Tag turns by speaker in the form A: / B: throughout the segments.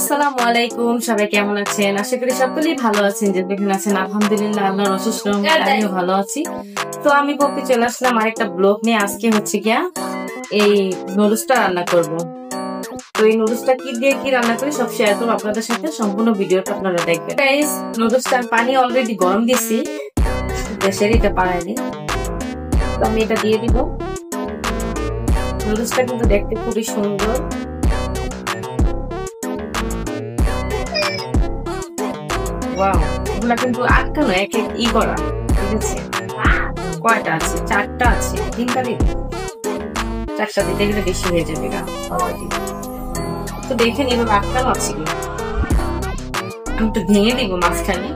A: আসসালামু আলাইকুম, সবাই কেমন আছেন? আশা করি সকলেই ভালো আছেন। যে যেখানে আছেন আলহামদুলিল্লাহ আল্লাহর অশেষ রহমতে আমিও ভালো আছি। তো আমি পক্ষে চলে আসলাম আরেকটা ব্লগ নিয়ে। আজকে হচ্ছে গিয়া এই নুডলসটা রান্না করব। তো এই নুডলসটা কি দিয়ে কি রান্না করি সব শেয়ার করব আপনাদের সাথে। সম্পূর্ণ ভিডিওটা আপনারা দেখবেন। গাইস, নুডলসটার পানি অলরেডি গরম দিয়েছি, গ্যাসের এটা বাড়াইনি। তো আমি এটা দিয়ে দিব। নুডলসটা কিন্তু দেখতে খুবই সুন্দর। ওগুলা কিন্তু আটকানো এক এক করা, ঠিক আছে? কয়টা আছে? 4টা আছে। 3টা দিতে 4টা দিতে গেলে বেশি হয়ে যাবে না। তো দেখেন এভাবে আটকানো আছে কি। আমি একটু ভেঙে দিব মাঝখানে,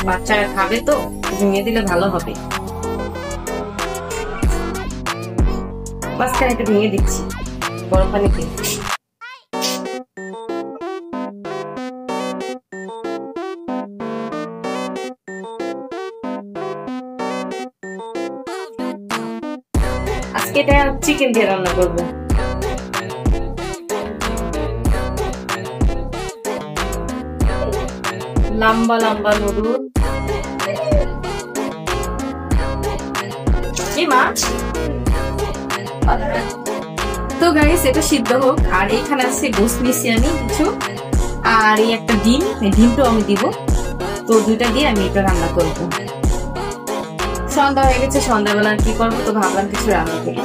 A: বাচ্চারা খাবে তো, ভেঙে দিলে ভালো হবে। মাঝখানে একটু ভেঙে দিচ্ছি গরম পানিতে। আজকে এটা চিকেন দিয়ে রান্না করব। লম্বা লম্বা নুডল। কি মাছ? তো গাইস, এটা সিদ্ধ হোক। আর এখানে আছে গোস্ত নিছি আমি কিছু, আর এই একটা ডিম, এই ডিমটাও আমি দিব। তো দুইটা দিয়ে আমি এটা রান্না করব। সন্ধ্যা হয়ে গেছে, সন্ধ্যাবেলা কি করবো, তো ভাবলাম কিছু রান্না করি।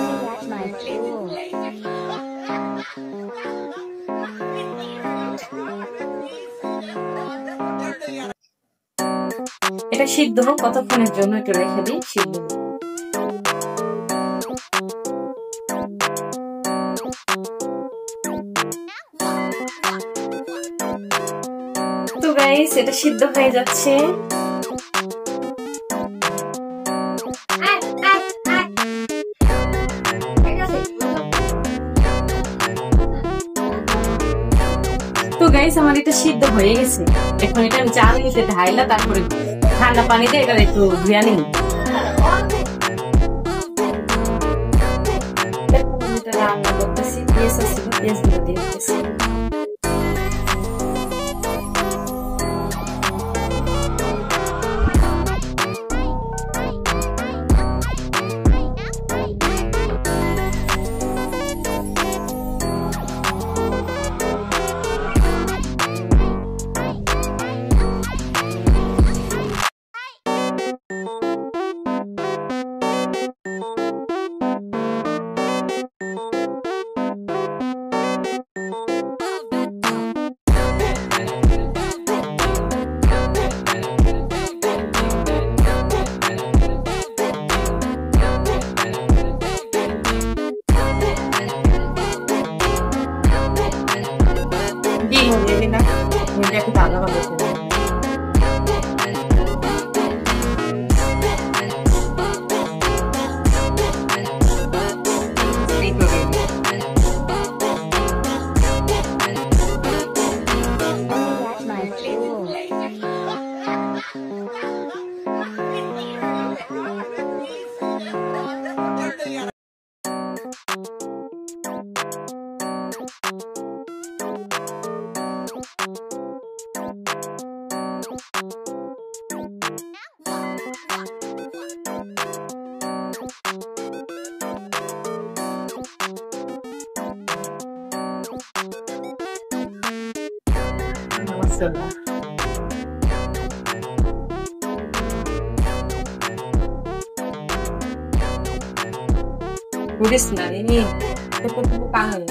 A: এটা সিদ্ধ হোক কতক্ষণের জন্য, একটু রেখে দিই সিদ্ধ। তো গাইস, এটা সিদ্ধ হয়ে যাচ্ছে। তো গাইস, আমার এটা সিদ্ধ হয়ে গেছে। এখন এটা আমি চাল নিতে ঢাইলা, তারপরে ঠান্ডা পানিতে এটা একটু ধুয়ে নিই। রান্না করতেছি, পেঁয়াজ আছে, পেঁয়াজ গুলো দিয়ে দিতেছি। একটু ভালো হবে। Udah sebenarnya ini tepuk-tepuk kangen.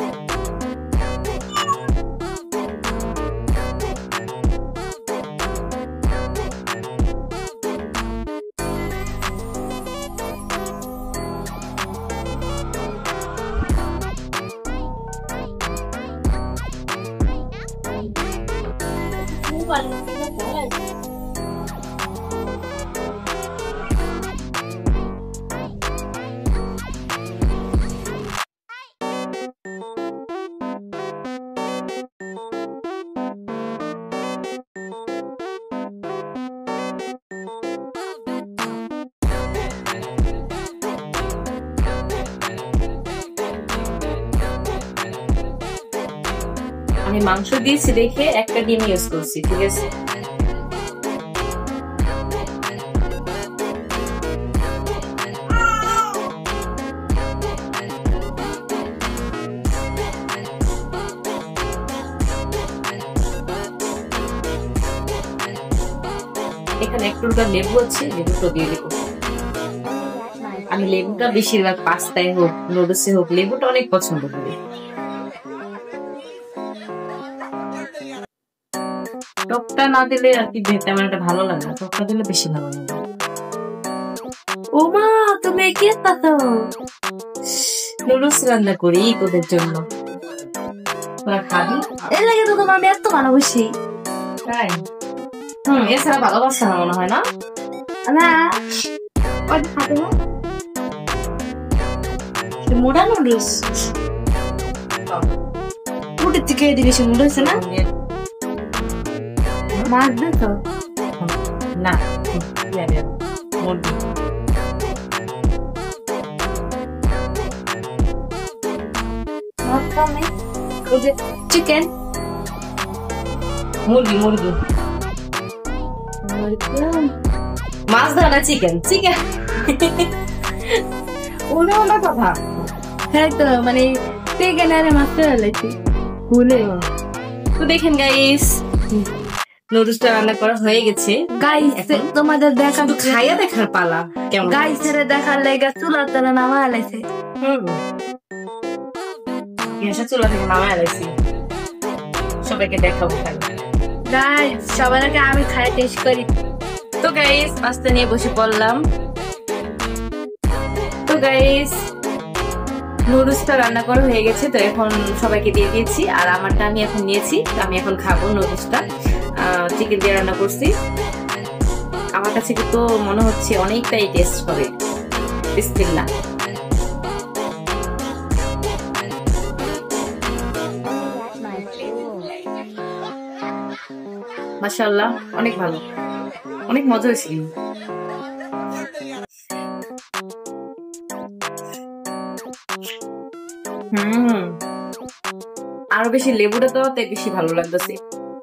A: আমি মাংস দিয়েছি দেখে একটা ডিম ইউজ করছি, ঠিক আছে। এখানে একটু লেবু আছে, লেবুটা দিয়ে দেবো। আমি লেবুটা বেশিরভাগ পাস্তায় হোক নুডলসে হোক লেবুটা অনেক পছন্দ করি। টকটা না দিলে আর কি তেমন একটা ভালো লাগে না, টকটা দিলে বেশি ভালো লাগে। ও মা, তুমি কি পাতো? নুডলস রান্না করি তোদের জন্য, তোরা খাবি?
B: এর লাগে তো তোমার আমি এত ভালোবাসি।
A: তাই? এছাড়া ভালোবাসা না মনে হয় না?
B: না ওই খাতে না মোটা নুডলস মুটের থেকে এদিকে সে নুডলস না মাছ দে তো
A: না মুরগি।
B: চিকেন
A: মুরগি মুরগি মাছ ধরা চিকেন চিকেন ওটা ওটা কথা।
B: হ্যাঁ তো মানে চিকেন আর মাছ ফেলেছি ভুলে।
A: তো দেখেন গাইস, নুডলসটা রান্না করা হয়ে গেছে।
B: গাইস তোমাদের দেখা
A: খাইয়া দেখার পালা কেমন।
B: গাইস এর দেখার লাগা চুলার তলে নামা আলাইছে।
A: চুলা থেকে নামা আলাইছি, সবাইকে দেখাবো।
B: গাইস সবার আগে আমি খাই টেস্ট করি।
A: তো গাইস পাস্তা নিয়ে বসে পড়লাম। তো গাইস নুডলসটা রান্না করা হয়ে গেছে, তো এখন সবাইকে দিয়ে দিয়েছি। আর আমারটা আমি এখন নিয়েছি, আমি এখন খাবো নুডলসটা। চিকেন দিয়ে রান্না করছি, আমার কাছে কিন্তু মনে হচ্ছে অনেকটাই টেস্ট হবে। বিসমিল্লাহ। মাশাআল্লাহ অনেক ভালো, অনেক মজা হয়েছে। আরো বেশি লেবুটা তো বেশি ভালো লাগতেছে,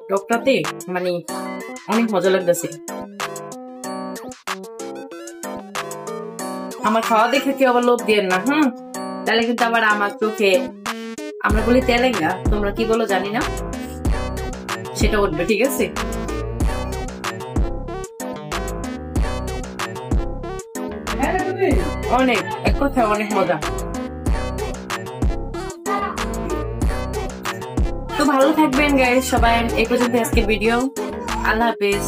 A: টকটাতে মানে অনেক মজা লাগতেছে। আমার খাওয়া দেখে কি আবার লোভ দিয়ে না, তাহলে কিন্তু আবার আমার চোখে, আমরা বলি তেলেঙ্গা, তোমরা কি বলো জানি না, সেটা উঠবে, ঠিক আছে। অনেক এক কথা অনেক মজা। তো ভালো থাকবেন গাইস সবাই। এই পর্যন্ত আজকে ভিডিও। আল্লাহ হাফেজ।